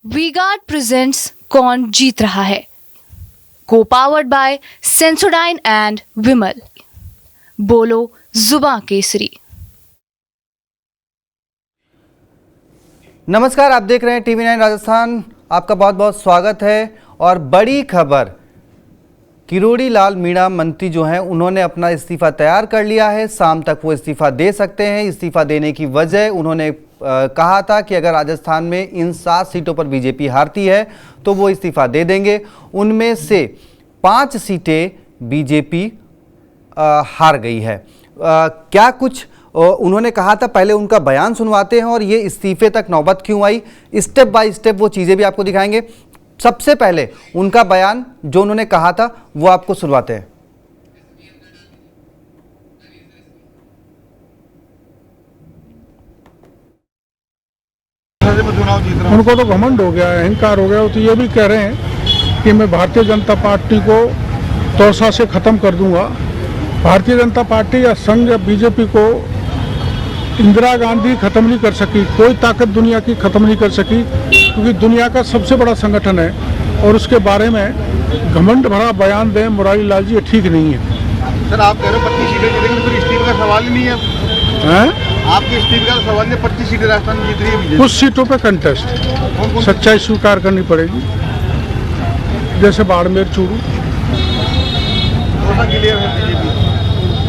V-Guard presents कौन जीत रहा है, को पावर्ड बाय सेंसोडाइन एंड विमल। बोलो जुबां केसरी। नमस्कार, आप देख रहे हैं टीवी 9 राजस्थान। आपका बहुत बहुत स्वागत है। और बड़ी खबर, किरोड़ी लाल मीणा मंत्री जो हैं उन्होंने अपना इस्तीफा तैयार कर लिया है। शाम तक वो इस्तीफा दे सकते हैं। इस्तीफा देने की वजह उन्होंने कहा था कि अगर राजस्थान में इन 7 सीटों पर बीजेपी हारती है तो वो इस्तीफा दे देंगे। उनमें से 5 सीटें बीजेपी हार गई है। क्या कुछ उन्होंने कहा था, पहले उनका बयान सुनवाते हैं और ये इस्तीफे तक नौबत क्यों आई, स्टेप बाय स्टेप वो चीज़ें भी आपको दिखाएंगे। सबसे पहले उनका बयान जो उन्होंने कहा था वो आपको सुनवाते हैं। उनको तो घमंड हो गया है, अहंकार हो गया। वो तो ये भी कह रहे हैं कि मैं भारतीय जनता पार्टी को तोरसा से ख़त्म कर दूंगा। भारतीय जनता पार्टी या संघ या बीजेपी को इंदिरा गांधी ख़त्म नहीं कर सकी, कोई ताकत दुनिया की ख़त्म नहीं कर सकी, क्योंकि दुनिया का सबसे बड़ा संगठन है। और उसके बारे में घमंड भरा बयान दें मुरारी लाल जी, ये ठीक नहीं है। सर, आप कह रहे हो 25 सीटें जीतेंगे, तो फिर इस्तीफे का सवाल ही नहीं है। आपके इस्तीफे का सवाल नहीं, 25 सीटें राजस्थान जीत रही है बीजेपी। कुछ सीटों पे कंटेस्ट, सच्चाई स्वीकार करनी पड़ेगी, जैसे बाड़मेर, चूरू। क्लियर है बीजेपी।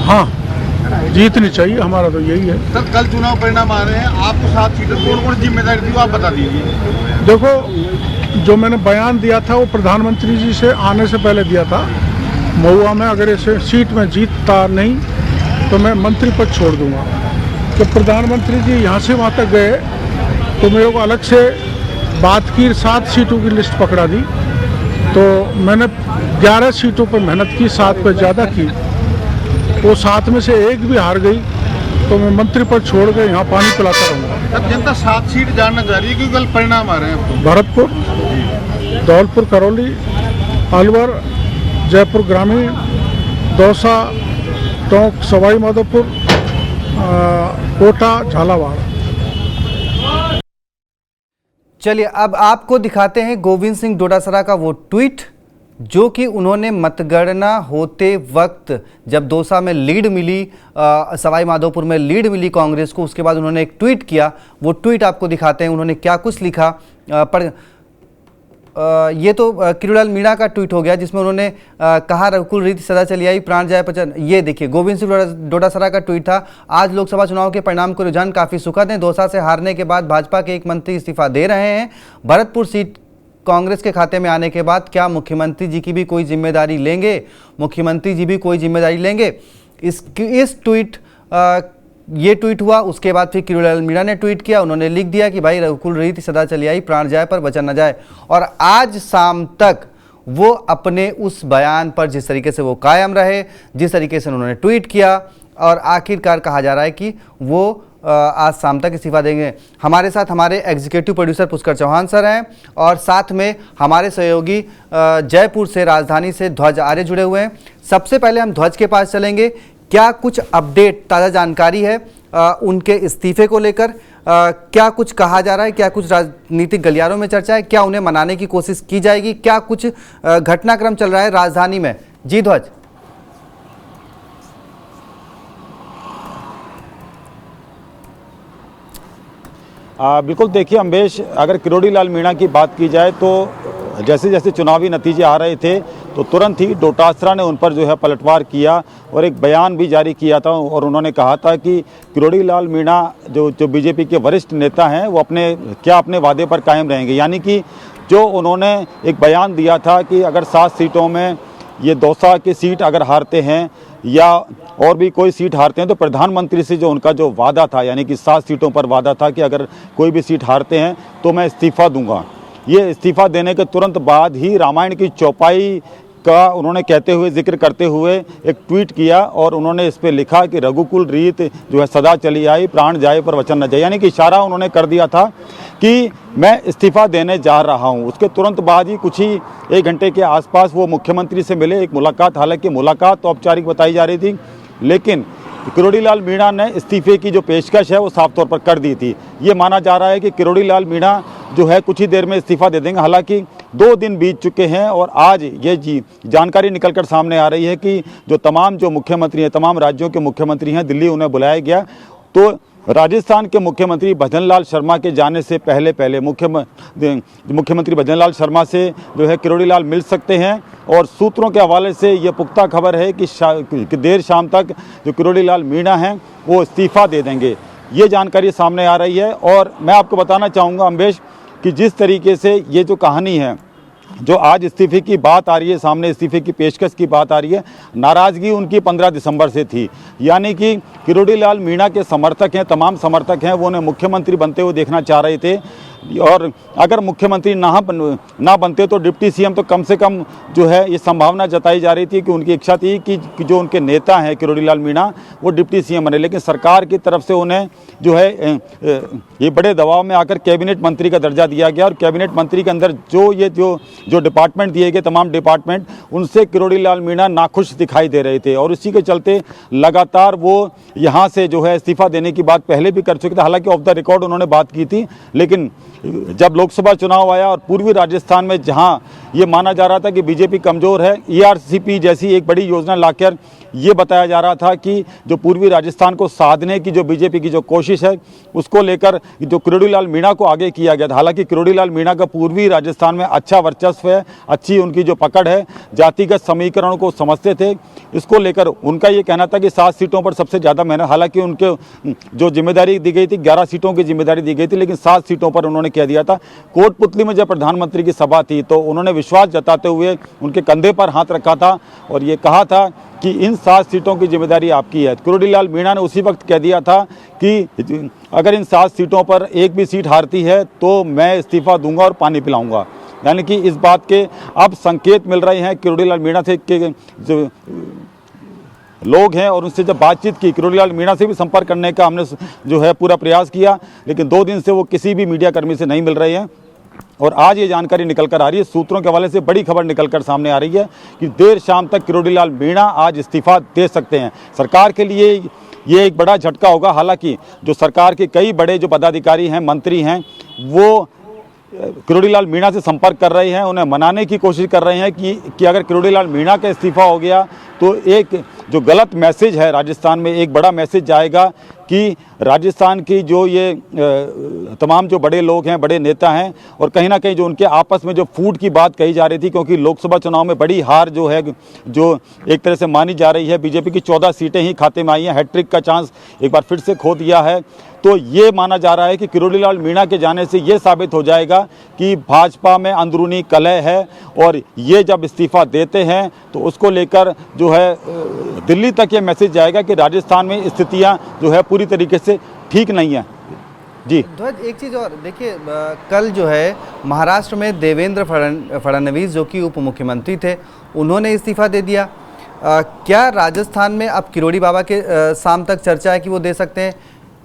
हाँ, जीतनी चाहिए, हमारा तो यही है। सर, कल चुनाव परिणाम आ रहे हैं, आपको 7 सीटें, कौन कौन जिम्मेदारी थी वो आप बता दीजिए। देखो, जो मैंने बयान दिया था वो प्रधानमंत्री जी से आने से पहले दिया था। महुआ में अगर इसे सीट में जीतता नहीं तो मैं मंत्री पद छोड़ दूंगा। तो प्रधानमंत्री जी यहाँ से वहाँ तक गए तो मेरे को अलग से बात की, 7 सीटों की लिस्ट पकड़ा दी। तो मैंने 11 सीटों पर मेहनत की, 7 पर ज़्यादा की। वो 7 में से एक भी हार गई तो मैं मंत्री पद छोड़ के यहाँ पानी पिलाता रहूँगा। सर, जनता 7 सीट जानना चाह रही है क्योंकि कल परिणाम आ रहे हैं। भरतपुर, धौलपुर, करौली, अलवर, जयपुर ग्रामीण, दौसा, टोंक, सवाई माधोपुर, कोटा, झालावाड़। चलिए अब आपको दिखाते हैं गोविंद सिंह डोटासरा का वो ट्वीट जो कि उन्होंने मतगणना होते वक्त, जब दौसा में लीड मिली, सवाई माधोपुर में लीड मिली कांग्रेस को, उसके बाद उन्होंने एक ट्वीट किया। वो ट्वीट आपको दिखाते हैं उन्होंने क्या कुछ लिखा। ये तो किरोड़ी लाल मीणा का ट्वीट हो गया जिसमें उन्होंने कहा रघुकुल रीति सदा चली आई, प्राण जाए पचन। ये देखिए गोविंद सिंह डोटासरा का ट्वीट था। आज लोकसभा चुनाव के परिणाम को रुझान काफ़ी सुखद हैं। दौसा से हारने के बाद भाजपा के एक मंत्री इस्तीफा दे रहे हैं। भरतपुर सीट कांग्रेस के खाते में आने के बाद क्या मुख्यमंत्री जी की भी कोई जिम्मेदारी लेंगे? मुख्यमंत्री जी भी कोई जिम्मेदारी लेंगे? इस ट्वीट ये ट्वीट हुआ। उसके बाद फिर किरोड़ी लाल मीणा ने ट्वीट किया। उन्होंने लिख दिया कि भाई रघुकुल रीति सदा चली आई, प्राण जाए पर वचन न जाए। और आज शाम तक वो अपने उस बयान पर जिस तरीके से वो कायम रहे, जिस तरीके से उन्होंने ट्वीट किया, और आखिरकार कहा जा रहा है कि वो आज शाम तक इस्तीफा देंगे। हमारे साथ हमारे executive producer Pushkar Chauhan sir हैं और साथ में हमारे सहयोगी जयपुर से, राजधानी से ध्वज आर्य जुड़े हुए हैं। सबसे पहले हम ध्वज के पास चलेंगे। क्या कुछ अपडेट, ताज़ा जानकारी है उनके इस्तीफे को लेकर? क्या कुछ कहा जा रहा है? क्या कुछ राजनीतिक गलियारों में चर्चा है? क्या उन्हें मनाने की कोशिश की जाएगी? क्या कुछ घटनाक्रम चल रहा है राजधानी में? जी ध्वज। बिल्कुल, देखिए अम्बेश, अगर किरोड़ी लाल मीणा की बात की जाए तो जैसे जैसे चुनावी नतीजे आ रहे थे तो तुरंत ही डोटासरा ने उन पर जो है पलटवार किया और एक बयान भी जारी किया था। और उन्होंने कहा था कि किरोड़ी लाल मीणा जो बीजेपी के वरिष्ठ नेता हैं वो अपने वादे पर कायम रहेंगे। यानी कि जो उन्होंने एक बयान दिया था कि अगर 7 सीटों में ये दौसा की सीट अगर हारते हैं या और भी कोई सीट हारते हैं तो प्रधानमंत्री से जो उनका जो वादा था, यानी कि 7 सीटों पर वादा था कि अगर कोई भी सीट हारते हैं तो मैं इस्तीफा दूंगा। ये इस्तीफा देने के तुरंत बाद ही रामायण की चौपाई का उन्होंने कहते हुए, जिक्र करते हुए एक ट्वीट किया और उन्होंने इस पे लिखा कि रघुकुल रीत जो है सदा चली आई, प्राण जाए पर वचन न जाए। यानी कि इशारा उन्होंने कर दिया था कि मैं इस्तीफा देने जा रहा हूं। उसके तुरंत बाद ही कुछ ही 1 घंटे के आसपास वो मुख्यमंत्री से मिले। एक मुलाकात, हालांकि मुलाकात तो औपचारिक बताई जा रही थी, लेकिन किरोड़ी लाल मीणा ने इस्तीफे की जो पेशकश है वो साफ तौर पर कर दी थी। ये माना जा रहा है कि किरोड़ी लाल मीणा जो है कुछ ही देर में इस्तीफा दे देंगे। हालांकि 2 दिन बीत चुके हैं और आज ये जानकारी निकलकर सामने आ रही है कि जो तमाम जो मुख्यमंत्री हैं, तमाम राज्यों के मुख्यमंत्री हैं, दिल्ली उन्हें बुलाया गया। तो राजस्थान के मुख्यमंत्री भजनलाल शर्मा के जाने से पहले मुख्यमंत्री भजनलाल शर्मा से जो है किरोड़ी लाल मिल सकते हैं और सूत्रों के हवाले से ये पुख्ता खबर है कि देर शाम तक जो किरोड़ी लाल मीणा हैं वो इस्तीफा दे देंगे। ये जानकारी सामने आ रही है और मैं आपको बताना चाहूँगा अम्बेश कि जिस तरीके से ये जो कहानी है, जो आज इस्तीफे की बात आ रही है सामने, इस्तीफे की पेशकश की बात आ रही है, नाराज़गी उनकी 15 दिसंबर से थी। यानी कि किरोड़ी लाल मीणा के समर्थक हैं, तमाम समर्थक हैं, वो उन्हें मुख्यमंत्री बनते हुए देखना चाह रहे थे और अगर मुख्यमंत्री ना बनते तो डिप्टी सीएम तो कम से कम जो है ये संभावना जताई जा रही थी कि उनकी इच्छा थी कि जो उनके नेता हैं किरोड़ी लाल मीणा वो डिप्टी सीएम बने। लेकिन सरकार की तरफ से उन्हें जो है ये बड़े दबाव में आकर कैबिनेट मंत्री का दर्जा दिया गया और कैबिनेट मंत्री के अंदर जो डिपार्टमेंट दिए गए, तमाम डिपार्टमेंट, उनसे किरोड़ी लाल मीणा नाखुश दिखाई दे रहे थे और इसी के चलते लगातार वो यहाँ से जो है इस्तीफा देने की बात पहले भी कर चुके थे। हालांकि ऑफ द रिकॉर्ड उन्होंने बात की थी, लेकिन जब लोकसभा चुनाव आया और पूर्वी राजस्थान में जहां ये माना जा रहा था कि बीजेपी कमज़ोर है, ERCP जैसी एक बड़ी योजना लाकर ये बताया जा रहा था कि जो पूर्वी राजस्थान को साधने की जो बीजेपी की जो कोशिश है उसको लेकर जो किरोड़ी लाल मीणा को आगे किया गया था। हालांकि किरोड़ी लाल मीणा का पूर्वी राजस्थान में अच्छा वर्चस्व है, अच्छी उनकी जो पकड़ है, जातिगत समीकरणों को समझते थे। इसको लेकर उनका ये कहना था कि 7 सीटों पर सबसे ज़्यादा मेहनत, हालांकि उनके जो जिम्मेदारी दी गई थी 11 सीटों की जिम्मेदारी दी गई थी, लेकिन 7 सीटों पर उन्होंने कह दिया था। कोटपुतली में जब प्रधानमंत्री की सभा थी तो उन्होंने विश्वास जताते हुए उनके कंधे पर हाथ रखा था और ये कहा था कि इन 7 सीटों की जिम्मेदारी आपकी है। किरोड़ी लाल मीणा ने उसी वक्त कह दिया था कि अगर इन 7 सीटों पर एक भी सीट हारती है तो मैं इस्तीफा दूंगा और पानी पिलाऊंगा। यानी कि इस बात के अब संकेत मिल रहे हैं किरोड़ी लाल मीणा से के जो लोग हैं और उनसे जब बातचीत की, किरोड़ी लाल मीणा से भी संपर्क करने का हमने जो है पूरा प्रयास किया, लेकिन 2 दिन से वो किसी भी मीडिया कर्मी से नहीं मिल रहे हैं। और आज ये जानकारी निकल कर आ रही है, सूत्रों के हवाले से बड़ी खबर निकल कर सामने आ रही है कि देर शाम तक किरोड़ी लाल मीणा आज इस्तीफा दे सकते हैं। सरकार के लिए ये एक बड़ा झटका होगा। हालांकि जो सरकार के कई बड़े जो पदाधिकारी हैं, मंत्री हैं, वो किरोड़ी लाल मीणा से संपर्क कर रहे हैं, उन्हें मनाने की कोशिश कर रहे हैं कि अगर किरोड़ी लाल मीणा का इस्तीफा हो गया तो एक जो गलत मैसेज है राजस्थान में, एक बड़ा मैसेज जाएगा कि राजस्थान की जो ये तमाम जो बड़े लोग हैं, बड़े नेता हैं और कहीं ना कहीं जो उनके आपस में जो फूट की बात कही जा रही थी, क्योंकि लोकसभा चुनाव में बड़ी हार जो है जो एक तरह से मानी जा रही है, बीजेपी की 14 सीटें ही खाते में आई हैं, हैट्रिक का चांस एक बार फिर से खो दिया है। तो ये माना जा रहा है कि किरोड़ी लाल मीणा के जाने से ये साबित हो जाएगा कि भाजपा में अंदरूनी कलह है और ये जब इस्तीफा देते हैं तो उसको लेकर जो है दिल्ली तक ये मैसेज जाएगा कि राजस्थान में स्थितियां जो है पूरी तरीके से ठीक नहीं है। जी ध्वज, एक चीज़ और देखिए, कल जो है महाराष्ट्र में देवेंद्र फडणवीस जो कि उप मुख्यमंत्री थे, उन्होंने इस्तीफा दे दिया। क्या राजस्थान में अब किरोड़ी बाबा के शाम तक चर्चा है कि वो दे सकते हैं?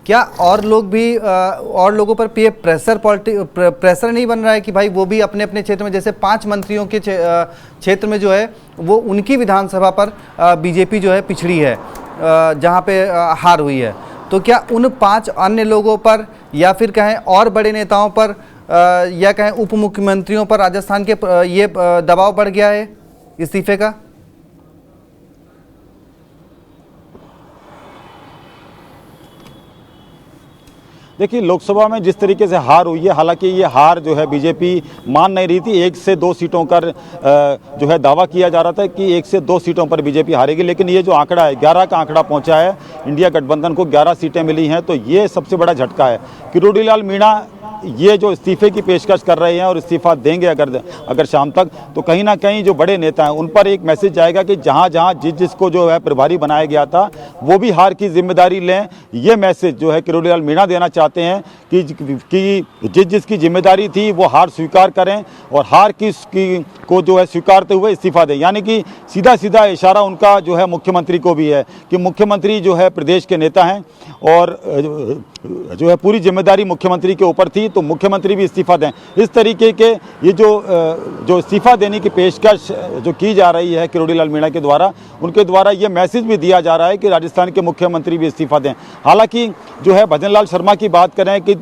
क्या और लोग भी और लोगों पर प्रेशर नहीं बन रहा है कि भाई वो भी अपने अपने क्षेत्र में, जैसे 5 मंत्रियों के क्षेत्र में जो है वो उनकी विधानसभा पर बीजेपी जो है पिछड़ी है, जहाँ पे हार हुई है, तो क्या उन 5 अन्य लोगों पर या फिर कहें और बड़े नेताओं पर या कहें उप मुख्यमंत्रियों पर राजस्थान के ये दबाव बढ़ गया है इस्तीफे का? देखिए, लोकसभा में जिस तरीके से हार हुई है, हालांकि ये हार जो है बीजेपी मान नहीं रही थी। 1 से 2 सीटों पर जो है दावा किया जा रहा था कि 1 से 2 सीटों पर बीजेपी हारेगी, लेकिन ये जो आंकड़ा है 11 का आंकड़ा पहुंचा है, इंडिया गठबंधन को 11 सीटें मिली हैं, तो ये सबसे बड़ा झटका है। किरोड़ी लाल मीणा ये जो इस्तीफे की पेशकश कर रहे हैं और इस्तीफा देंगे अगर शाम तक, तो कहीं ना कहीं जो बड़े नेता हैं उन पर एक मैसेज जाएगा कि जहां जहां जिसको जो है प्रभारी बनाया गया था वो भी हार की जिम्मेदारी लें। ये मैसेज जो है किरोड़ी लाल मीणा देना चाहते हैं कि जिसकी जिम्मेदारी थी वो हार स्वीकार करें और हार को जो है स्वीकारते हुए इस्तीफा दें। यानी कि सीधा सीधा इशारा उनका जो है मुख्यमंत्री को भी है कि मुख्यमंत्री जो है प्रदेश के नेता हैं और जो है पूरी जिम्मेदारी मुख्यमंत्री के ऊपर थी, तो मुख्यमंत्री भी इस्तीफा दें। इस तरीके के ये जो इस्तीफा देने की पेशकश जो की जा रही है किरोड़ी लाल मीणा के द्वारा, उनके द्वारा ये मैसेज भी दिया जा रहा है कि राजस्थान के मुख्यमंत्री भी इस्तीफा दें। हालांकि जो है भजन लाल शर्मा की बात करें कि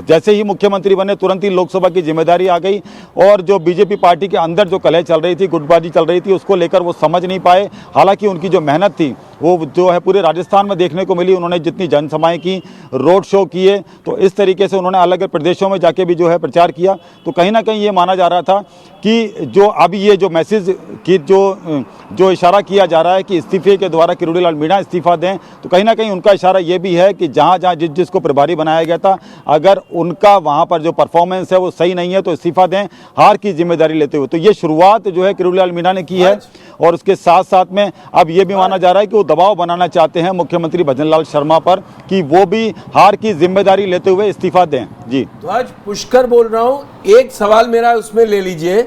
जैसे ही मुख्यमंत्री बने तुरंत ही लोकसभा की जिम्मेदारी आ गई और जो बीजेपी पार्टी के अंदर जो कलह चल रही थी, गुटबाजी चल रही थी, उसको लेकर वो समझ नहीं पाए। हालांकि उनकी जो मेहनत थी वो जो है पूरे राजस्थान में देखने को मिली। उन्होंने जितनी जनसभाएं की, रोड शो किए, तो इस तरीके से उन्होंने अलग अलग प्रदेशों में जाके भी जो है प्रचार किया। तो कहीं ना कहीं ये माना जा रहा था कि जो अभी ये जो मैसेज की जो इशारा किया जा रहा है कि इस्तीफे के द्वारा किरोड़ी लाल मीणा इस्तीफा दें, तो कहीं ना कहीं उनका इशारा ये भी है कि जहाँ जहाँ जिसको प्रभारी बनाया गया था, अगर उनका वहाँ पर जो परफॉर्मेंस है वो सही नहीं है तो इस्तीफा दें, हार की जिम्मेदारी लेते हुए। तो ये शुरुआत जो है किरोड़ी लाल मीणा ने की है और उसके साथ साथ में अब ये भी माना जा रहा है कि वो दबाव बनाना चाहते हैं मुख्यमंत्री भजन लाल शर्मा पर कि वो भी हार की जिम्मेदारी लेते हुए इस्तीफा दें। जी ध्वज पुष्कर बोल रहा हूं, एक सवाल मेरा उसमें ले लीजिए।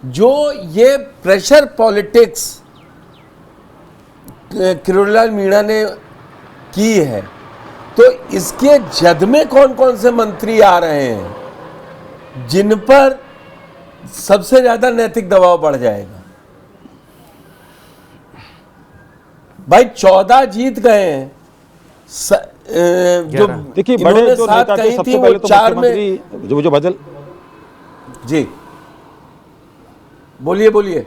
जो ये प्रेशर पॉलिटिक्स किरोड़ी लाल मीणा ने की है, तो इसके जद में कौन कौन से मंत्री आ रहे हैं जिन पर सबसे ज्यादा नैतिक दबाव बढ़ जाएगा? भाई 14 जीत गए हैं। जो देखिए बड़े जो नेता थे सबसे पहले तो मुख्यमंत्री जो भजन जी बोलिए।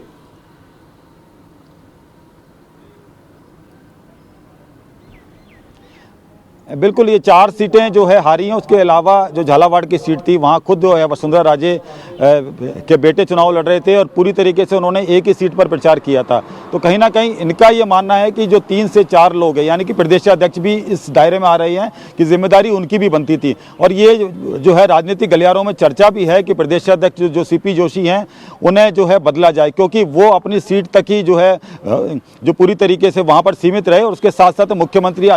बिल्कुल, ये 4 सीटें जो है हारी हैं। उसके अलावा जो झालावाड़ की सीट थी वहाँ खुद जो है वसुंधरा राजे के बेटे चुनाव लड़ रहे थे और पूरी तरीके से उन्होंने एक ही सीट पर प्रचार किया था। तो कहीं ना कहीं इनका ये मानना है कि जो 3 से 4 लोग हैं, यानी कि प्रदेशाध्यक्ष भी इस दायरे में आ रहे हैं कि जिम्मेदारी उनकी भी बनती थी। और ये जो है राजनीतिक गलियारों में चर्चा भी है कि प्रदेशाध्यक्ष जो सीपी जोशी हैं उन्हें जो है बदला जाए, क्योंकि वो अपनी सीट तक ही जो है जो पूरी तरीके से वहाँ पर सीमित रहे और उसके साथ साथ मुख्यमंत्री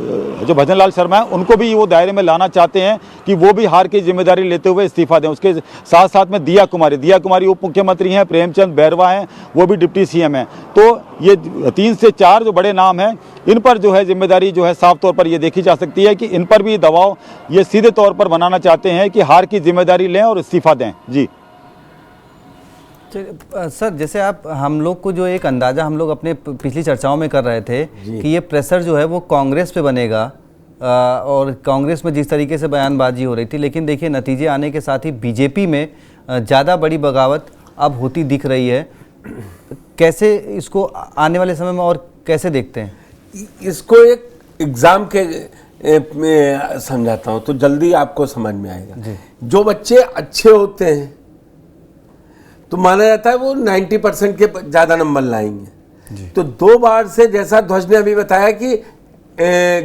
जो भजन लाल शर्मा है उनको भी वो दायरे में लाना चाहते हैं कि वो भी हार की जिम्मेदारी लेते हुए इस्तीफा दें। उसके साथ साथ में दिया कुमारी उप मुख्यमंत्री हैं, प्रेमचंद बैरवा हैं, वो भी डिप्टी सीएम हैं। तो ये 3 से 4 जो बड़े नाम हैं, इन पर जो है जिम्मेदारी जो है साफ तौर पर ये देखी जा सकती है कि इन पर भी दबाव ये सीधे तौर पर बनाना चाहते हैं कि हार की जिम्मेदारी लें और इस्तीफा दें। जी सर, जैसे आप हम लोग को जो एक अंदाज़ा हम लोग अपने पिछली चर्चाओं में कर रहे थे कि ये प्रेशर जो है वो कांग्रेस पे बनेगा और कांग्रेस में जिस तरीके से बयानबाजी हो रही थी, लेकिन देखिए नतीजे आने के साथ ही बीजेपी में ज़्यादा बड़ी बगावत अब होती दिख रही है। कैसे इसको आने वाले समय में और कैसे देखते हैं? इसको एक एग्जाम के में समझाता हूँ तो जल्दी आपको समझ में आएगा। जो बच्चे अच्छे होते हैं तो माना जाता है वो 90% के ज़्यादा नंबर लाएंगे। तो 2 बार से, जैसा ध्वज ने अभी बताया कि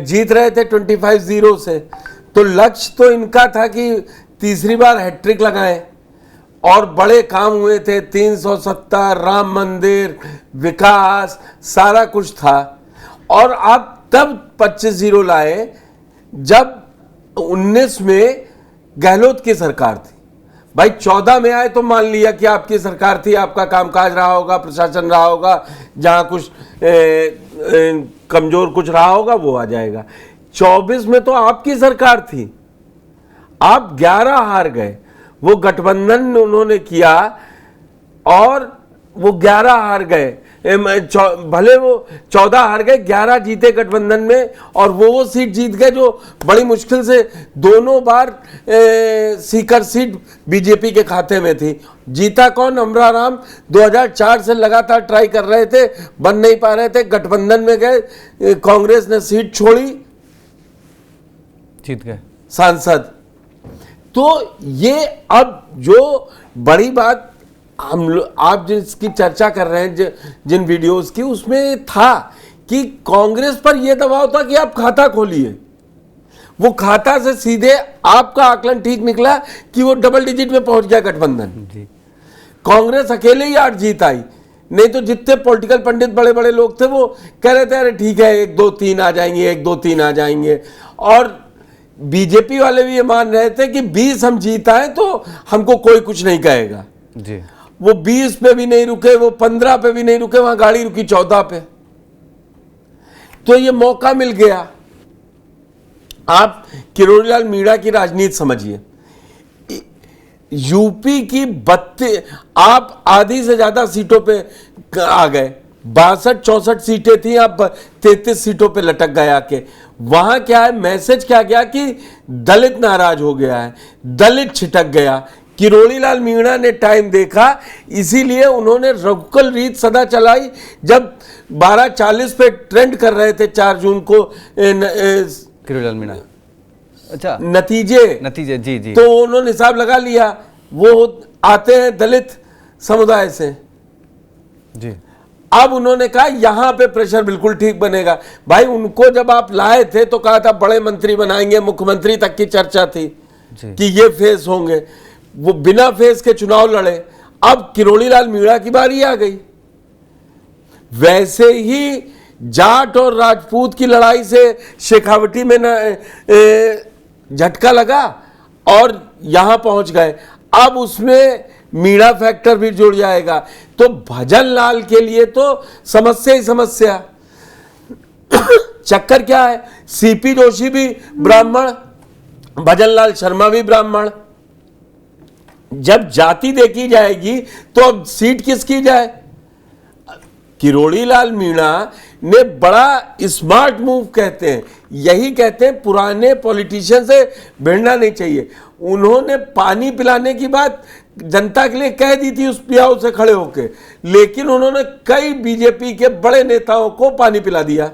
जीत रहे थे 25-0 से, तो लक्ष्य तो इनका था कि तीसरी बार हैट्रिक लगाएं और बड़े काम हुए थे। 370, राम मंदिर, विकास, सारा कुछ था। और आप तब 25-0 लाए जब 19 में गहलोत की सरकार थी। भाई 14 में आए तो मान लिया कि आपकी सरकार थी, आपका कामकाज रहा होगा, प्रशासन रहा होगा, जहां कुछ कमजोर कुछ रहा होगा वो आ जाएगा। 24 में तो आपकी सरकार थी, आप 11 हार गए। वो गठबंधन उन्होंने किया और वो 11 हार गए, भले वो 14 हार गए, 11 जीते गठबंधन में और वो सीट जीत गए जो बड़ी मुश्किल से दोनों बार सीकर सीट बीजेपी के खाते में थी। जीता कौन? अमरा राम 2004 से लगातार ट्राई कर रहे थे, बन नहीं पा रहे थे, गठबंधन में गए, कांग्रेस ने सीट छोड़ी, जीत गए सांसद। तो ये अब जो बड़ी बात हम लोग आप जिसकी चर्चा कर रहे हैं जिन वीडियोस की, उसमें था कि कांग्रेस पर यह दबाव था कि आप खाता खोलिए। वो खाता से सीधे आपका आकलन ठीक निकला कि वो डबल डिजिट में पहुंच गया गठबंधन। कांग्रेस अकेले ही 8 जीत आई, नहीं तो जितने पॉलिटिकल पंडित बड़े बड़े लोग थे वो कह रहे थे अरे ठीक है 1, 2, 3 आ जाएंगे, 1, 2, 3 आ जाएंगे। और बीजेपी वाले भी ये मान रहे थे कि 20 हम जीत आए तो हमको कोई कुछ नहीं कहेगा जी। वो 20 पे भी नहीं रुके, वो 15 पे भी नहीं रुके, वहां गाड़ी रुकी 14 पे। तो ये मौका मिल गया आप किरोड़ी लाल मीणा की राजनीति समझिए। यूपी की 32 आप आधी से ज्यादा सीटों पे आ गए, 62-64 सीटें थी, आप 33 सीटों पे लटक गए आके। वहां क्या है, मैसेज क्या गया कि दलित नाराज हो गया है, दलित छिटक गया। किरोड़ी लाल मीणा ने टाइम देखा, इसीलिए उन्होंने रघुकुल रीत सदा चलाई। जब 12:40 पे ट्रेंड कर रहे थे 4 जून को किरोड़ी लाल मीणा, अच्छा नतीजे जी जी, तो उन्होंने हिसाब लगा लिया वो आते हैं दलित समुदाय से जी। अब उन्होंने कहा यहां पे प्रेशर बिल्कुल ठीक बनेगा। भाई उनको जब आप लाए थे तो कहा था बड़े मंत्री बनाएंगे, मुख्यमंत्री तक की चर्चा थी कि ये फेस होंगे, वो बिना फेस के चुनाव लड़े। अब किरोड़ी लाल मीणा की बारी आ गई। वैसे ही जाट और राजपूत की लड़ाई से शेखावटी में झटका लगा और यहां पहुंच गए। अब उसमें मीणा फैक्टर भी जुड़ जाएगा, तो भजन लाल के लिए तो समस्या ही समस्या। चक्कर क्या है, सीपी जोशी भी ब्राह्मण, भजन लाल शर्मा भी ब्राह्मण। जब जाति देखी जाएगी तो अब सीट किसकी जाए। किरोड़ी लाल मीणा ने बड़ा स्मार्ट मूव कहते हैं, यही कहते हैं पुराने पॉलिटिशियन से भिड़ना नहीं चाहिए। उन्होंने पानी पिलाने की बात जनता के लिए कह दी थी उस पियाऊ से खड़े होकर, लेकिन उन्होंने कई बीजेपी के बड़े नेताओं को पानी पिला दिया।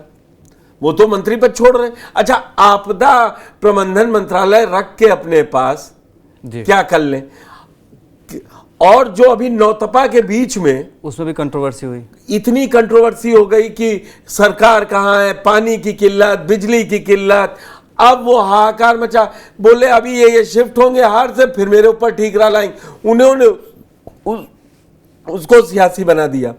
वो तो मंत्री पद छोड़ रहे। अच्छा, आपदा प्रबंधन मंत्रालय रख के अपने पास क्या कर लें। और जो अभी नौतपा के बीच में उसमें भी कंट्रोवर्सी हुई, इतनी कंट्रोवर्सी हो गई कि सरकार कहाँ है, पानी की किल्लत, बिजली की किल्लत। अब वो हाहाकार मचा, बोले अभी ये शिफ्ट होंगे हार से, फिर मेरे ऊपर ठीकरा लाएंगे। उन्होंने उसको सियासी बना दिया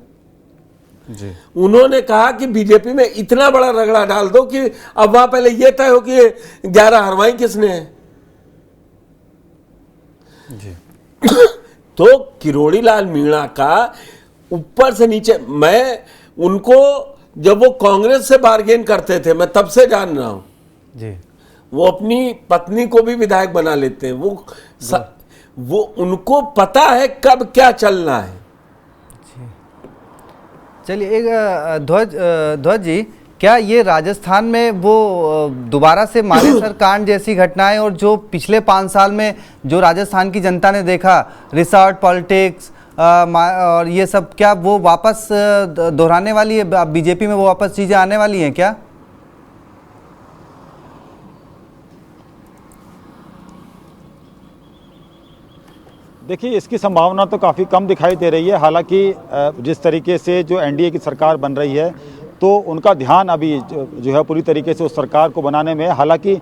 जी। उन्होंने कहा कि बीजेपी में इतना बड़ा रगड़ा डाल दो कि अब वहां पहले यह तय हो कि 11 हरवाई किसने है जी। तो किरोड़ी लाल मीणा का ऊपर से नीचे, मैं उनको जब वो कांग्रेस से बार्गेन करते थे मैं तब से जान रहा हूं जी। वो अपनी पत्नी को भी विधायक बना लेते हैं। वो उनको पता है कब क्या चलना है। चलिए, एक ध्वज जी, क्या ये राजस्थान में वो दोबारा से मानेसर कांड जैसी घटनाएं और जो पिछले 5 साल में जो राजस्थान की जनता ने देखा, रिसोर्ट पॉलिटिक्स और ये सब, क्या वो वापस दोहराने वाली है बीजेपी में? वो वापस चीजें आने वाली हैं क्या? देखिए, इसकी संभावना तो काफ़ी कम दिखाई दे रही है। हालांकि जिस तरीके से जो एनडीए की सरकार बन रही है तो उनका ध्यान अभी जो है पूरी तरीके से उस सरकार को बनाने में। हालांकि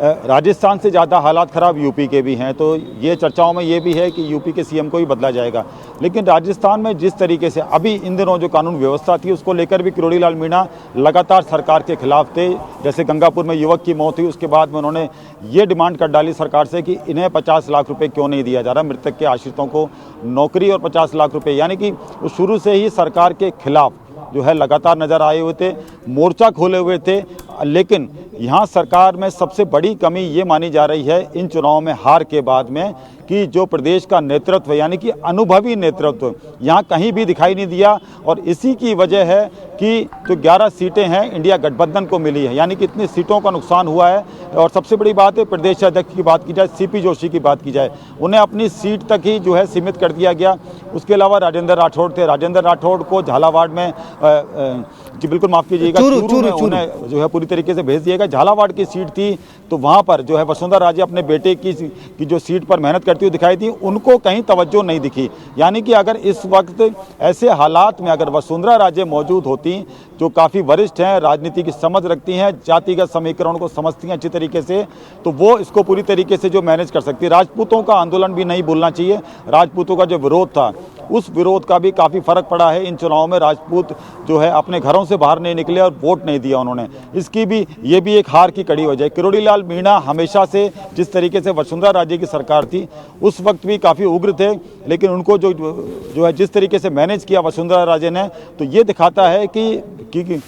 राजस्थान से ज़्यादा हालात ख़राब यूपी के भी हैं, तो ये चर्चाओं में ये भी है कि यूपी के सीएम को ही बदला जाएगा। लेकिन राजस्थान में जिस तरीके से अभी इन दिनों जो कानून व्यवस्था थी उसको लेकर भी किरोड़ी लाल मीणा लगातार सरकार के खिलाफ थे। जैसे गंगापुर में युवक की मौत हुई, उसके बाद में उन्होंने ये डिमांड कर डाली सरकार से कि इन्हें 50 लाख रुपये क्यों नहीं दिया जा रहा, मृतक के आश्रितों को नौकरी और 50 लाख रुपये। यानी कि शुरू से ही सरकार के खिलाफ जो है लगातार नज़र आए हुए थे, मोर्चा खोले हुए थे। लेकिन यहाँ सरकार में सबसे बड़ी कमी ये मानी जा रही है इन चुनावों में हार के बाद में कि जो प्रदेश का नेतृत्व यानी कि अनुभवी नेतृत्व यहाँ कहीं भी दिखाई नहीं दिया। और इसी की वजह है कि जो 11 सीटें हैं इंडिया गठबंधन को मिली है, यानी कि इतनी सीटों का नुकसान हुआ है। और सबसे बड़ी बात है, प्रदेश अध्यक्ष की बात की जाए, सीपी जोशी की बात की जाए, उन्हें अपनी सीट तक ही जो है सीमित कर दिया गया। उसके अलावा राजेंद्र राठौड़ थे, राजेंद्र राठौड़ को झालावाड़ में जी बिल्कुल माफ़ कीजिएगा, चूरू में उन्हें जो है पूरी तरीके से भेज दिया गया। झालावाड़ की सीट थी तो वहाँ पर जो है वसुंधरा राजे अपने बेटे की जो सीट पर मेहनत करती हुई दिखाई दी, उनको कहीं तवज्जो नहीं दिखी। यानी कि अगर इस वक्त ऐसे हालात में अगर वसुंधरा राजे मौजूद होती, जो काफ़ी वरिष्ठ हैं, राजनीति की समझ रखती हैं, जातिगत समीकरण को समझती हैं अच्छी तरीके से, तो वो इसको पूरी तरीके से जो मैनेज कर सकती है। राजपूतों का आंदोलन भी नहीं भूलना चाहिए। राजपूतों का जो विरोध था उस विरोध का भी काफ़ी फर्क पड़ा है। इन चुनावों में राजपूत जो है अपने घरों से बाहर नहीं निकले और वोट नहीं दिया उन्होंने, इसकी भी ये भी एक हार की कड़ी वजह है। किरोड़ी लाल मीणा हमेशा से जिस तरीके से वसुंधरा राजे की सरकार थी उस वक्त भी काफ़ी उग्र थे, लेकिन उनको जो है जिस तरीके से मैनेज किया वसुंधरा राजे ने, तो ये दिखाता है कि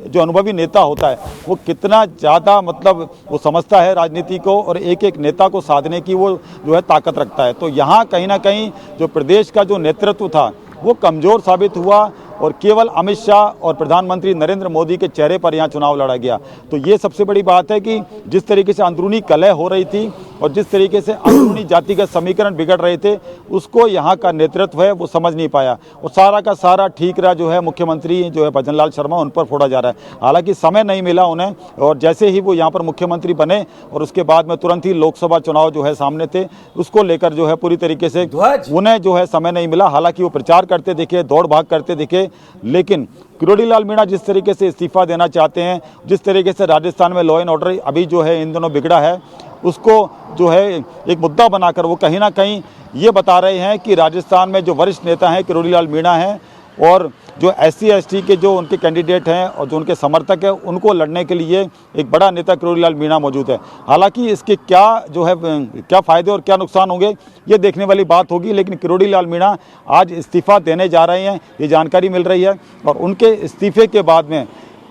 जो अनुभवी नेता होता है वो कितना ज़्यादा मतलब वो समझता है राजनीति को और एक एक नेता को साधने की वो जो है ताकत रखता है। तो यहाँ कहीं ना कहीं जो प्रदेश का जो नेतृत्व था वो कमज़ोर साबित हुआ और केवल अमित शाह और प्रधानमंत्री नरेंद्र मोदी के चेहरे पर यहाँ चुनाव लड़ा गया। तो ये सबसे बड़ी बात है कि जिस तरीके से अंदरूनी कलह हो रही थी और जिस तरीके से अंदरूनी जातिगत समीकरण बिगड़ रहे थे उसको यहाँ का नेतृत्व है वो समझ नहीं पाया और सारा का सारा ठीकरा जो है मुख्यमंत्री जो है भजन लाल शर्मा उन पर फोड़ा जा रहा है। हालांकि समय नहीं मिला उन्हें और जैसे ही वो यहाँ पर मुख्यमंत्री बने और उसके बाद में तुरंत ही लोकसभा चुनाव जो है सामने थे, उसको लेकर जो है पूरी तरीके से उन्हें जो है समय नहीं मिला। हालांकि वो प्रचार करते दिखे, दौड़ भाग करते दिखे, लेकिन किरोड़ी लाल मीणा जिस तरीके से इस्तीफा देना चाहते हैं, जिस तरीके से राजस्थान में लॉ एंड ऑर्डर अभी जो है इन दिनों बिगड़ा है, उसको जो है एक मुद्दा बनाकर वो कहीं ना कहीं ये बता रहे हैं कि राजस्थान में जो वरिष्ठ नेता हैं किरोड़ी लाल मीणा हैं और जो SC ST के जो उनके कैंडिडेट हैं और जो उनके समर्थक हैं उनको लड़ने के लिए एक बड़ा नेता किरोड़ी लाल मीणा मौजूद है। हालांकि इसके क्या जो है क्या फ़ायदे और क्या नुकसान होंगे ये देखने वाली बात होगी, लेकिन किरोड़ी लाल मीणा आज इस्तीफ़ा देने जा रहे हैं, ये जानकारी मिल रही है। और उनके इस्तीफे के बाद में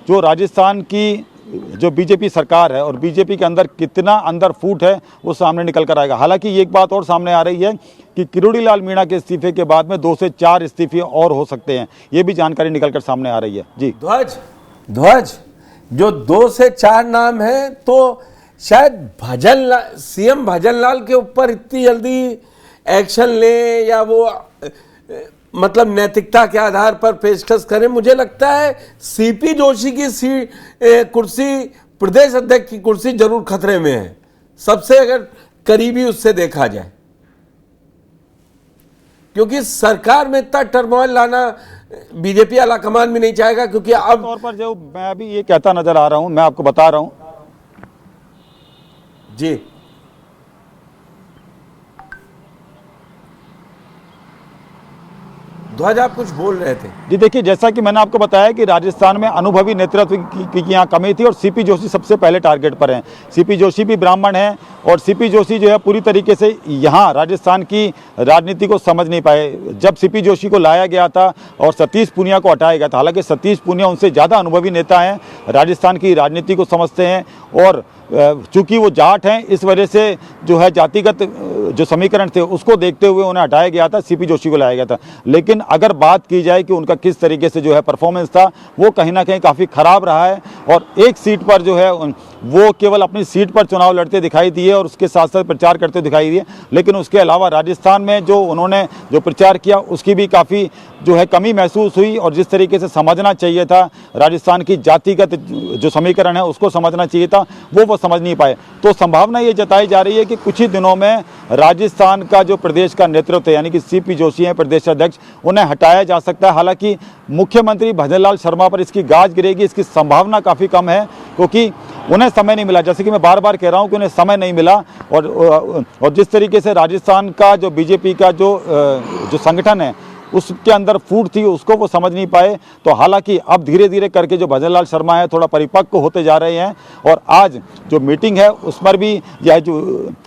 जो राजस्थान की जो बीजेपी सरकार है और बीजेपी के अंदर कितना अंदर फूट है वो सामने निकल कर आएगा। हालांकि एक बात और सामने आ रही है कि किरोड़ी लाल मीणा के इस्तीफे के बाद में 2 से 4 इस्तीफे और हो सकते हैं, ये भी जानकारी निकल कर सामने आ रही है। जी ध्वज जो 2 से 4 नाम है तो शायद CM भजन लाल के ऊपर इतनी जल्दी एक्शन ले या वो मतलब नैतिकता के आधार पर पेशकश करें। मुझे लगता है CP जोशी की कुर्सी, प्रदेश अध्यक्ष की कुर्सी जरूर खतरे में है, सबसे अगर करीबी उससे देखा जाए, क्योंकि सरकार में इतना टर्मोइल लाना बीजेपी आला कमान भी नहीं चाहेगा। क्योंकि अब तौर पर जो मैं अभी ये कहता नजर आ रहा हूं, मैं आपको बता रहा हूं जी, ध्वज आप कुछ बोल रहे थे। जी देखिए, जैसा कि मैंने आपको बताया कि राजस्थान में अनुभवी नेतृत्व की यहाँ कमी थी और CP जोशी सबसे पहले टारगेट पर हैं। CP जोशी भी ब्राह्मण हैं और CP जोशी जो है पूरी तरीके से यहाँ राजस्थान की राजनीति को समझ नहीं पाए। जब CP जोशी को लाया गया था और सतीश पूनिया को हटाया गया था, हालांकि सतीश पूनिया उनसे ज़्यादा अनुभवी नेता हैं, राजस्थान की राजनीति को समझते हैं और चूंकि वो जाट हैं इस वजह से जो है जातिगत जो समीकरण थे उसको देखते हुए उन्हें हटाया गया था, CP जोशी को लाया गया था। लेकिन अगर बात की जाए कि उनका किस तरीके से जो है परफॉर्मेंस था, वो कहीं ना कहीं काफ़ी ख़राब रहा है और एक सीट पर जो है वो केवल अपनी सीट पर चुनाव लड़ते दिखाई दिए और उसके साथ साथ प्रचार करते दिखाई दिए, लेकिन उसके अलावा राजस्थान में जो उन्होंने जो प्रचार किया उसकी भी काफ़ी जो है कमी महसूस हुई और जिस तरीके से समझना चाहिए था राजस्थान की जातिगत जो समीकरण है उसको समझना चाहिए था वो समझ नहीं पाए। तो संभावना ये जताई जा रही है कि कुछ ही दिनों में राजस्थान का जो प्रदेश का नेतृत्व है यानी कि CP जोशी हैं प्रदेश अध्यक्ष, उन्हें हटाया जा सकता है। हालांकि मुख्यमंत्री भजन लाल शर्मा पर इसकी गाज गिरेगी, इसकी संभावना काफ़ी कम है क्योंकि उन्हें समय नहीं मिला। जैसे कि मैं बार बार कह रहा हूं कि उन्हें समय नहीं मिला और जिस तरीके से राजस्थान का जो बीजेपी का जो संगठन है उसके अंदर फूट थी उसको वो समझ नहीं पाए। तो हालांकि अब धीरे धीरे करके जो भजन लाल शर्मा है थोड़ा परिपक्व होते जा रहे हैं और आज जो मीटिंग है उस पर भी यह जो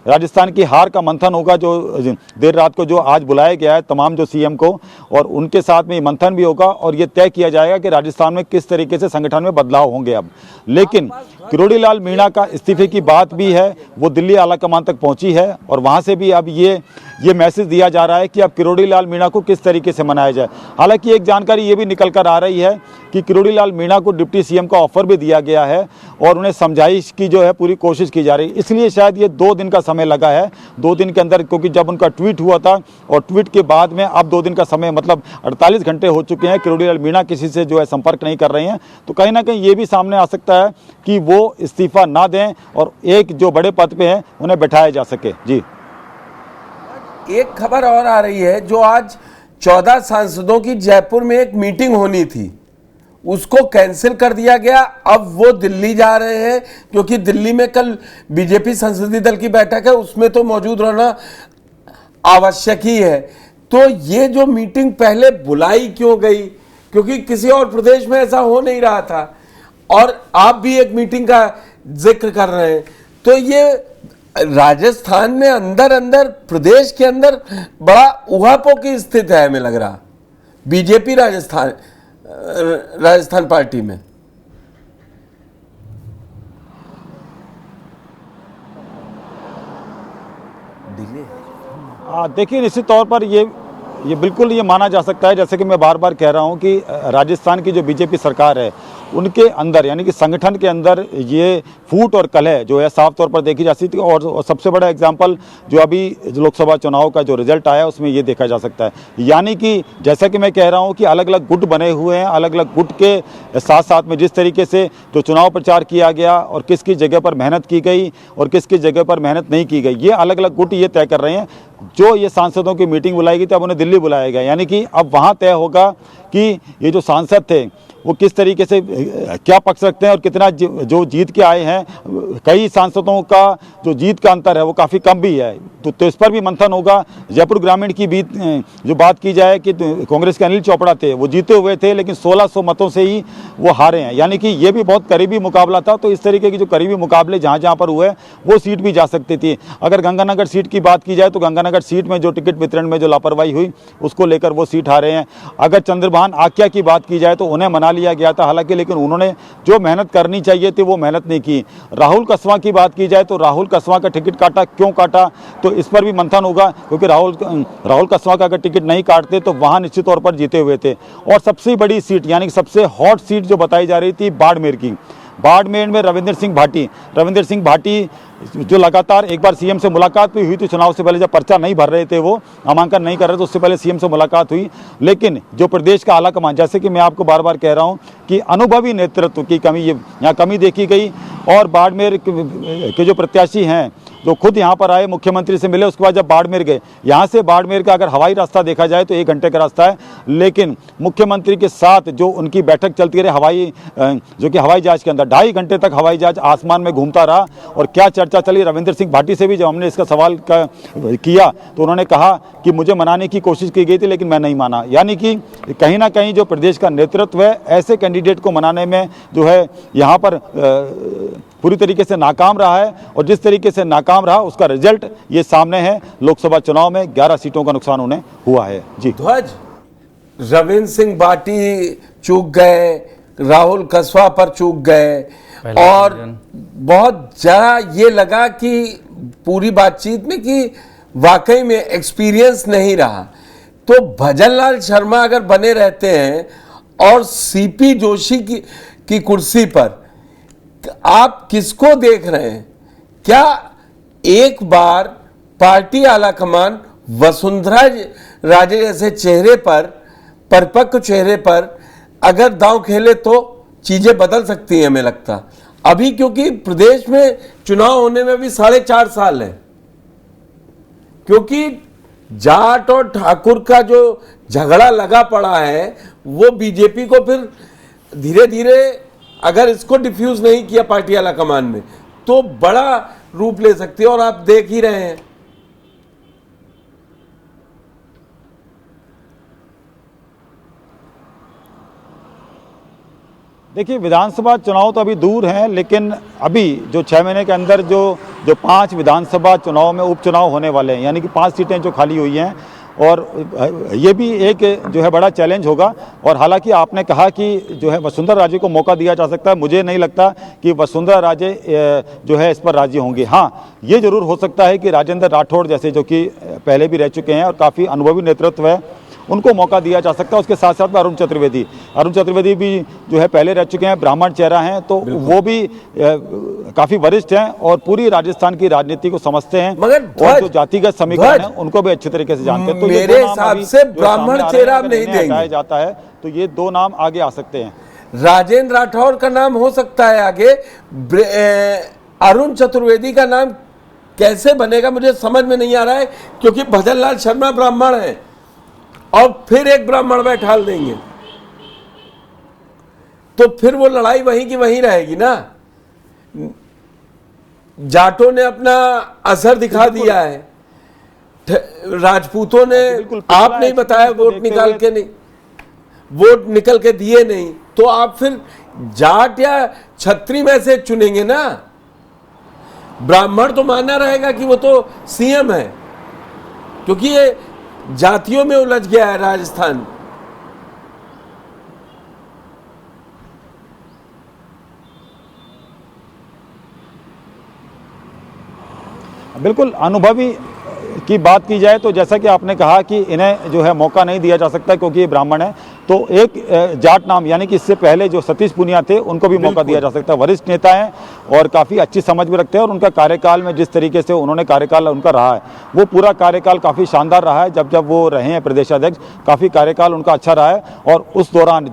राजस्थान की हार का मंथन होगा, जो देर रात को जो आज बुलाया गया है तमाम जो CM को, और उनके साथ में मंथन भी होगा और ये तय किया जाएगा कि राजस्थान में किस तरीके से संगठन में बदलाव होंगे। अब लेकिन किरोड़ी लाल मीणा का इस्तीफे की बात भी है, वो दिल्ली आलाकमान तक पहुंची है और वहां से भी अब ये मैसेज दिया जा रहा है कि अब किरोड़ी लाल मीणा को किस तरीके से मनाया जाए। हालांकि एक जानकारी ये भी निकल कर आ रही है कि किरोड़ी लाल मीणा को डिप्टी CM का ऑफर भी दिया गया है और उन्हें समझाइश की जो है पूरी कोशिश की जा रही है। इसलिए शायद ये 2 दिन का समय लगा है, 2 दिन के अंदर, क्योंकि जब उनका ट्वीट हुआ था और ट्वीट के बाद में अब 2 दिन का समय मतलब 48 घंटे हो चुके हैं, किरोड़ी लाल मीणा किसी से जो है संपर्क नहीं कर रहे हैं। तो कहीं ना कहीं ये भी सामने आ सकता है कि वो इस्तीफा ना दें और एक जो बड़े पद पे हैं उन्हें बैठाया जा सके। जी, एक खबर और आ रही है, जो आज 14 सांसदों की जयपुर में एक मीटिंग होनी थी उसको कैंसिल कर दिया गया। अब वो दिल्ली जा रहे हैं क्योंकि दिल्ली में कल बीजेपी संसदीय दल की बैठक है, उसमें तो मौजूद रहना आवश्यक ही है। तो ये जो मीटिंग पहले बुलाई क्यों गई, क्योंकि किसी और प्रदेश में ऐसा हो नहीं रहा था, और आप भी एक मीटिंग का जिक्र कर रहे हैं, तो ये राजस्थान में अंदर अंदर प्रदेश के अंदर बड़ा उहापों की स्थिति है, हमें लग रहा बीजेपी राजस्थान पार्टी में। देखिए, निश्चित तौर पर ये बिल्कुल ये माना जा सकता है, जैसे कि मैं बार बार कह रहा हूं कि राजस्थान की जो बीजेपी सरकार है उनके अंदर यानी कि संगठन के अंदर ये फूट और कलह जो है साफ तौर पर देखी जा सकती है। और सबसे बड़ा एग्जाम्पल जो अभी लोकसभा चुनाव का जो रिजल्ट आया उसमें ये देखा जा सकता है। यानी कि जैसा कि मैं कह रहा हूँ कि अलग अलग गुट बने हुए हैं, अलग अलग गुट के साथ साथ में जिस तरीके से जो चुनाव प्रचार किया गया और किस किस जगह पर मेहनत की गई और किस किस जगह पर मेहनत नहीं की गई, ये अलग अलग गुट ये तय कर रहे हैं। जो ये सांसदों की मीटिंग बुलाई गई थी, अब उन्हें दिल्ली बुलाया गया, यानी कि अब वहाँ तय होगा कि ये जो सांसद थे वो किस तरीके से क्या पक्ष रखते हैं और कितना जो जीत के आए हैं। कई सांसदों का जो जीत का अंतर है वो काफ़ी कम भी है, तो इस पर भी मंथन होगा। जयपुर ग्रामीण की भी जो बात की जाए कि कांग्रेस के अनिल चोपड़ा थे, वो जीते हुए थे लेकिन 1600 मतों से ही वो हारे हैं, यानी कि ये भी बहुत करीबी मुकाबला था। तो इस तरीके के जो करीबी मुकाबले जहाँ जहाँ पर हुए वो सीट भी जा सकती थी। अगर गंगानगर सीट की बात की जाए तो गंगानगर सीट में जो टिकट वितरण में जो लापरवाही हुई उसको लेकर वो सीट हारे हैं। अगर चंद्रभान आक्या की बात की जाए तो उन्हें मना लिया गया था हालांकि, लेकिन उन्होंने जो मेहनत करनी चाहिए थी वो मेहनत नहीं की। राहुल कसवां की बात की जाए तो राहुल कसवां का टिकट काटा, क्यों काटा, तो इस पर भी मंथन होगा, क्योंकि राहुल कसवां का अगर टिकट नहीं काटते तो वहां निश्चित तौर पर जीते हुए थे। और सबसे बड़ी सीट यानी कि सबसे हॉट सीट जो बताई जा रही थी बाड़मेर की, बाड़मेर में रविंद्र सिंह भाटी जो लगातार एक बार सीएम से मुलाकात भी हुई थी चुनाव से पहले, जब पर्चा नहीं भर रहे थे, वो नामांकन नहीं कर रहे थे, उससे पहले सीएम से मुलाकात हुई। लेकिन जो प्रदेश का आला कमान, जैसे कि मैं आपको बार बार कह रहा हूं कि अनुभवी नेतृत्व की कमी यहाँ कमी देखी गई। और बाड़मेर के जो प्रत्याशी हैं जो खुद यहाँ पर आए, मुख्यमंत्री से मिले, उसके बाद जब बाड़मेर गए, यहाँ से बाड़मेर का अगर हवाई रास्ता देखा जाए तो 1 घंटे का रास्ता है, लेकिन मुख्यमंत्री के साथ जो उनकी बैठक चलती रही जो कि हवाई जहाज के अंदर 2.5 घंटे तक हवाई जहाज आसमान में घूमता रहा। और क्या चर्चा चली, रविंद्र सिंह भाटी से भी जब हमने इसका सवाल किया तो उन्होंने कहा कि मुझे मनाने की कोशिश की गई थी लेकिन मैं नहीं माना। यानी कि कहीं ना कहीं जो प्रदेश का नेतृत्व है ऐसे कैंडिडेट को मनाने में जो है यहाँ पर पूरी तरीके से नाकाम रहा है। और जिस तरीके से नाकाम रहा उसका रिजल्ट ये सामने है। लोकसभा चुनाव में 11 सीटों का नुकसान उन्हें हुआ है। जी ध्वज, रविंद्र सिंह भाटी चूक गए, राहुल कसवा पर चूक गए, और बहुत जरा ये लगा कि पूरी बातचीत में कि वाकई में एक्सपीरियंस नहीं रहा। तो भजनलाल शर्मा अगर बने रहते हैं और सीपी जोशी की कुर्सी पर, आप किसको देख रहे हैं? क्या एक बार पार्टी आलाकमान वसुंधरा राजे जैसे चेहरे पर, परिपक्व चेहरे पर अगर दांव खेले तो चीजें बदल सकती हैं, हमें लगता अभी, क्योंकि प्रदेश में चुनाव होने में भी 4.5 साल है, क्योंकि जाट और ठाकुर का जो झगड़ा लगा पड़ा है वो बीजेपी को फिर धीरे धीरे अगर इसको डिफ्यूज नहीं किया पार्टी आलाकमान में तो बड़ा रूप ले सकती है, और आप देख ही रहे हैं। देखिए, विधानसभा चुनाव तो अभी दूर हैं, लेकिन अभी जो 6 महीने के अंदर जो 5 विधानसभा चुनाव में उपचुनाव होने वाले हैं, यानी कि 5 सीटें जो खाली हुई हैं, और ये भी एक जो है बड़ा चैलेंज होगा। और हालांकि आपने कहा कि जो है वसुंधरा राजे को मौका दिया जा सकता है, मुझे नहीं लगता कि वसुंधरा राजे जो है इस पर राजी होंगे। हाँ, ये जरूर हो सकता है कि राजेंद्र राठौड़ जैसे जो कि पहले भी रह चुके हैं और काफ़ी अनुभवी नेतृत्व है, उनको मौका दिया जा सकता है। उसके साथ साथ में अरुण चतुर्वेदी भी जो है पहले रह चुके हैं, ब्राह्मण चेहरा हैं, तो वो भी काफी वरिष्ठ हैं और पूरी राजस्थान की राजनीति को समझते हैं, मगर और जो जातिगत समीकरण है उनको भी अच्छी तरीके से जानते हैं। तो मेरे हिसाब से ब्राह्मण चेहरा नहीं देंगे जाता है तो ये 2 नाम आगे आ सकते हैं। राजेंद्र राठौर का नाम हो सकता है आगे, अरुण चतुर्वेदी का नाम कैसे बनेगा मुझे समझ में नहीं आ रहा है, क्योंकि भजनलाल शर्मा ब्राह्मण है और फिर एक ब्राह्मण बैठाल देंगे तो फिर वो लड़ाई वहीं की वहीं रहेगी ना। जाटों ने अपना असर दिखा दिया है, राजपूतों ने बिल्कुल, आप नहीं बताया, को वोट देखते निकाल हुए- के नहीं, वोट निकल के दिए नहीं, तो आप फिर जाट या छत्री में से चुनेंगे ना। ब्राह्मण तो मानना रहेगा कि वो तो सीएम है, क्योंकि ये जातियों में उलझ गया है राजस्थान। बिल्कुल अनुभवी की बात की जाए तो जैसा कि आपने कहा कि इन्हें जो है मौका नहीं दिया जा सकता क्योंकि ये ब्राह्मण है, तो एक जाट नाम यानी कि इससे पहले जो सतीश पुनिया थे उनको भी मौका दिया जा सकता है। वरिष्ठ नेता हैं और काफ़ी अच्छी समझ भी रखते हैं और उनका कार्यकाल में जिस तरीके से उन्होंने कार्यकाल उनका रहा है वो पूरा कार्यकाल काफ़ी शानदार रहा है। जब वो रहे हैं प्रदेशाध्यक्ष, काफ़ी कार्यकाल उनका अच्छा रहा है और उस दौरान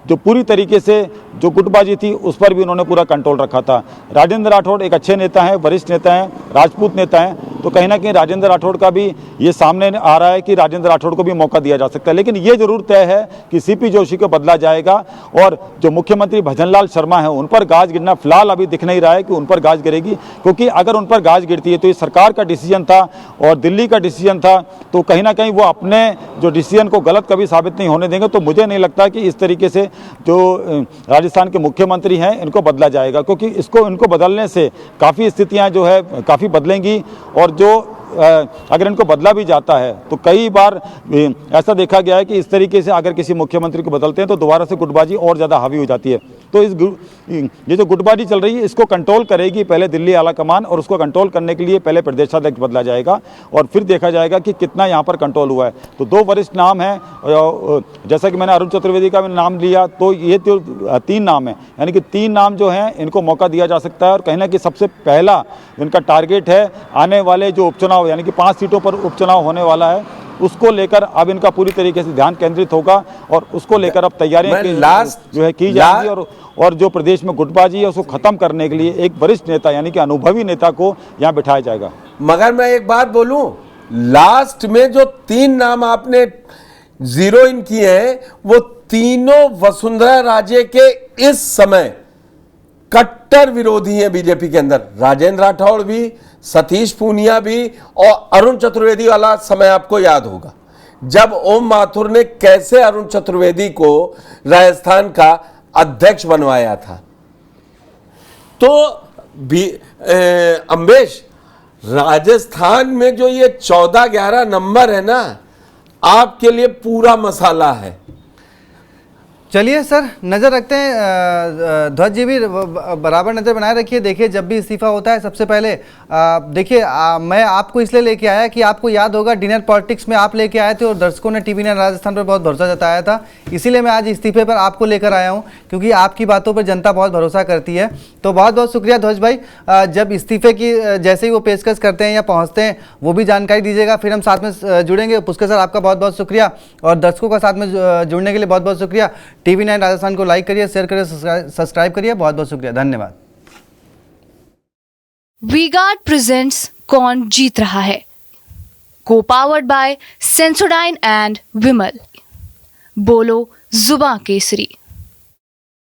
जो पूरी तरीके से जो गुटबाजी थी उस पर भी उन्होंने पूरा कंट्रोल रखा था। राजेंद्र राठौड़ एक अच्छे नेता हैं, वरिष्ठ नेता हैं, राजपूत नेता हैं, तो कहीं ना कहीं राजेंद्र राठौड़ का भी ये सामने आ रहा है कि राजेंद्र राठौड़ को भी मौका दिया जा सकता है। लेकिन ये जरूर तय है कि सीपी जोशी को बदला जाएगा और जो मुख्यमंत्री भजनलाल शर्मा हैं उन पर गाज गिरना फिलहाल अभी दिख नहीं रहा है कि उन पर गाज गिरेगी, क्योंकि अगर उन पर गाज गिरती है तो ये सरकार का डिसीजन था और दिल्ली का डिसीजन था, तो कहीं ना कहीं वो अपने जो डिसीजन को गलत कभी साबित नहीं होने देंगे। तो मुझे नहीं लगता कि इस तरीके से जो राजस्थान के मुख्यमंत्री हैं इनको बदला जाएगा, क्योंकि इनको बदलने से काफ़ी स्थितियां जो है काफ़ी बदलेंगी और जो अगर इनको बदला भी जाता है तो कई बार ऐसा देखा गया है कि इस तरीके से अगर किसी मुख्यमंत्री को बदलते हैं तो दोबारा से गुटबाजी और ज़्यादा हावी हो जाती है। तो ये जो गुटबाजी चल रही है इसको कंट्रोल करेगी पहले दिल्ली आला कमान और उसको कंट्रोल करने के लिए पहले प्रदेशाध्यक्ष बदला जाएगा और फिर देखा जाएगा कि कितना यहाँ पर कंट्रोल हुआ है। तो दो वरिष्ठ नाम हैं, जैसा कि मैंने अरुण चतुर्वेदी का भी नाम लिया, तो ये तो 3 नाम है, यानी कि 3 नाम जो हैं इनको मौका दिया जा सकता है और कहीं ना कहीं सबसे पहला इनका टारगेट है आने वाले जो उपचुनाव यानी कि 5 सीटों पर उपचुनाव होने वाला है उसको लेकर अब इनका पूरी तरीके से ध्यान केंद्रित होगा और उसको लेकर अब तैयारियां जो है की जाएंगी और जो प्रदेश में गुटबाजी है उसको खत्म करने के लिए एक वरिष्ठ नेता यानी कि अनुभवी नेता को यहाँ बिठाया जाएगा। मगर मैं एक बात बोलूं, लास्ट में जो 3 नाम आपने जीरो इन किए हैं वो तीनों वसुंधरा राजे के इस समय कट्टर विरोधी हैं बीजेपी के अंदर। राजेंद्र राठौड़ भी, सतीश पूनिया भी और अरुण चतुर्वेदी वाला समय आपको याद होगा जब ओम माथुर ने कैसे अरुण चतुर्वेदी को राजस्थान का अध्यक्ष बनवाया था। तो अम्बेश, राजस्थान में जो ये 14-11 नंबर है ना, आपके लिए पूरा मसाला है। चलिए सर, नज़र रखते हैं, ध्वज जी भी बराबर नज़र बनाए रखिए। देखिए जब भी इस्तीफा होता है सबसे पहले देखिए मैं आपको इसलिए लेके आया कि आपको याद होगा डिनर पॉलिटिक्स में आप लेके आए थे और दर्शकों ने टीवी 9 राजस्थान पर बहुत भरोसा जताया था, इसीलिए मैं आज इस्तीफे पर आपको लेकर आया हूं क्योंकि आपकी बातों पर जनता बहुत भरोसा करती है। तो बहुत बहुत शुक्रिया ध्वज भाई, जब इस्तीफे की जैसे ही वो पेशकश करते हैं या पहुँचते हैं वो भी जानकारी दीजिएगा, फिर हम साथ में जुड़ेंगे। पुष्कर सर आपका बहुत बहुत शुक्रिया और दर्शकों का साथ में जुड़ने के लिए बहुत बहुत शुक्रिया। टीवी 9 राजस्थान को लाइक करिए, शेयर करिए, सब्सक्राइब करिए। बहुत बहुत शुक्रिया, धन्यवाद। वी-गार्ड प्रेजेंट्स कौन जीत रहा है, को पावर्ड बाय सेंसोडाइन एंड विमल। बोलो जुबां केसरी।